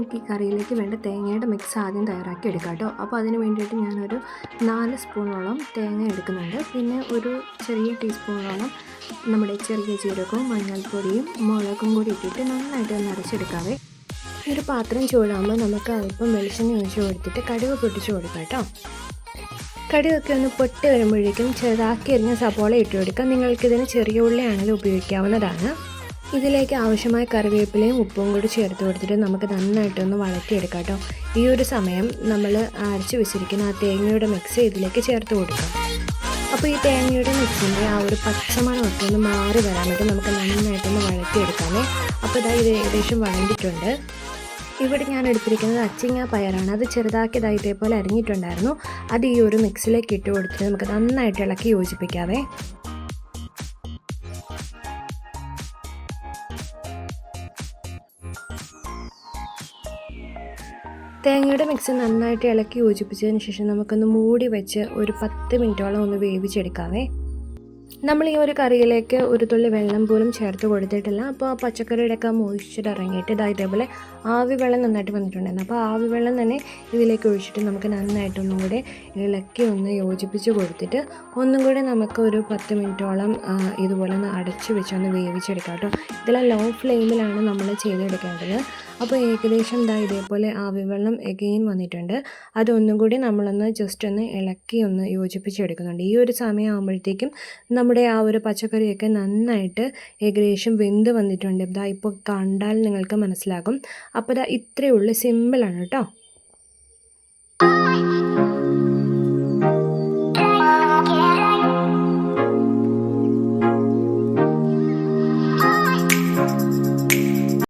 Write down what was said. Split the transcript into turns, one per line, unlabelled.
നമുക്ക് ഈ കറിയിലേക്ക് വേണ്ട തേങ്ങയുടെ മിക്സ് ആദ്യം തയ്യാറാക്കി എടുക്കാം കേട്ടോ. അപ്പോൾ അതിന് വേണ്ടിയിട്ട് ഞാനൊരു 4 സ്പൂണോളം തേങ്ങ എടുക്കുന്നുണ്ട്. പിന്നെ ഒരു ചെറിയ ടീസ്പൂണോളം നമ്മുടെ ചെറിയ ജീരകവും മഞ്ഞൾപ്പൊടിയും മുളകും കൂടി ഇട്ടിട്ട് നന്നായിട്ട് ഒന്ന് അരച്ചെടുക്കാവേ. ഈ ഒരു പാത്രം ചൂടാകുമ്പോൾ നമുക്ക് അല്പം വെളിച്ചെണ്ണ ഒഴിച്ച് കൊടുത്തിട്ട് കടുക് പൊട്ടിച്ച് കൊടുക്കാം കേട്ടോ. കടുകൊക്കെ ഒന്ന് പൊട്ടി വരുമ്പോഴേക്കും ചെറുതാക്കി എറിഞ്ഞ സവോള ഇട്ട് കൊടുക്കാം. നിങ്ങൾക്കിതിന് ചെറിയ ഉള്ളിയാണെങ്കിലും ഉപയോഗിക്കാവുന്നതാണ്. ഇതിലേക്ക് ആവശ്യമായ കറിവേപ്പിലയും ഉപ്പും കൂടി ചേർത്ത് കൊടുത്തിട്ട് നമുക്ക് നന്നായിട്ടൊന്ന് വഴറ്റിയെടുക്കാം കേട്ടോ. ഈ ഒരു സമയം നമ്മൾ അരച്ച് വെച്ചിരിക്കുന്ന ആ തേങ്ങയുടെ മിക്സ് ഇതിലേക്ക് ചേർത്ത് കൊടുക്കാം. അപ്പോൾ ഈ തേങ്ങയുടെ മിക്സിൻ്റെ ആ ഒരു പച്ചമണമൊക്കെ ഒന്ന് മാറി വരാൻ വേണ്ടി നമുക്ക് നന്നായിട്ടൊന്ന് വഴറ്റിയെടുക്കാമേ. അപ്പോൾ ഇത് ഏകദേശം വഴണ്ടിട്ടുണ്ട്. ഇവിടെ ഞാൻ എടുത്തിരിക്കുന്നത് അച്ചിങ്ങ പയറാണ്. അത് ചെറുതാക്കി ഇതേപോലെ അരിഞ്ഞിട്ടുണ്ടായിരുന്നു. അത് ഈ ഒരു മിക്സിലേക്ക് ഇട്ട് കൊടുത്തിട്ട് നമുക്ക് നന്നായിട്ട് ഇളക്കി യോജിപ്പിക്കാവേ. തേങ്ങയുടെ മിക്സ് നന്നായിട്ട് ഇളക്കി യോജിപ്പിച്ചതിന് ശേഷം നമുക്കൊന്ന് മൂടി വെച്ച് ഒരു 10 മിനിറ്റോളം ഒന്ന് വേവിച്ചെടുക്കാവേ. നമ്മൾ ഈ ഒരു കറിയിലേക്ക് ഒരു തുള്ളി വെള്ളം പോലും ചേർത്ത് കൊടുത്തിട്ടില്ല. അപ്പോൾ ആ പച്ചക്കറിയുടെയൊക്കെ മോയ്സ്ചർ ഇറങ്ങിയിട്ട് ഇതേപോലെ ആവി വെള്ളം നന്നായിട്ട് വന്നിട്ടുണ്ടായിരുന്നു. അപ്പോൾ ആവി വെള്ളം തന്നെ ഇതിലേക്ക് ഒഴിച്ചിട്ട് നമുക്ക് നന്നായിട്ടൊന്നും കൂടെ ഇളക്കി ഒന്ന് യോജിപ്പിച്ച് കൊടുത്തിട്ട് ഒന്നും കൂടി നമുക്ക് ഒരു 10 മിനിറ്റോളം ഇതുപോലെ ഒന്ന് അടച്ച് വെച്ച് ഒന്ന് വേവിച്ചെടുക്കാം കേട്ടോ. ഇതെല്ലാം ലോ ഫ്ലെയിമിലാണ് നമ്മൾ ചെയ്തെടുക്കേണ്ടത്. അപ്പോൾ ഏകദേശം ഇതേപോലെ ആവി വെള്ളം എഗെയിൻ വന്നിട്ടുണ്ട്. അതൊന്നും കൂടി നമ്മളൊന്ന് ജസ്റ്റ് ഒന്ന് ഇളക്കി ഒന്ന് യോജിപ്പിച്ചെടുക്കുന്നുണ്ട്. ഈ ഒരു സമയമാകുമ്പോഴത്തേക്കും നമ്മുടെ ആ ഒരു പച്ചക്കറിയൊക്കെ നന്നായിട്ട് ഏകദേശം വെന്ത് വന്നിട്ടുണ്ട്. ഇപ്പോൾ കണ്ടാൽ നിങ്ങൾക്ക് മനസ്സിലാകും. അപ്പോൾ ഇത്രയേ ഉള്ളൂ, സിമ്പിളാണ് കേട്ടോ.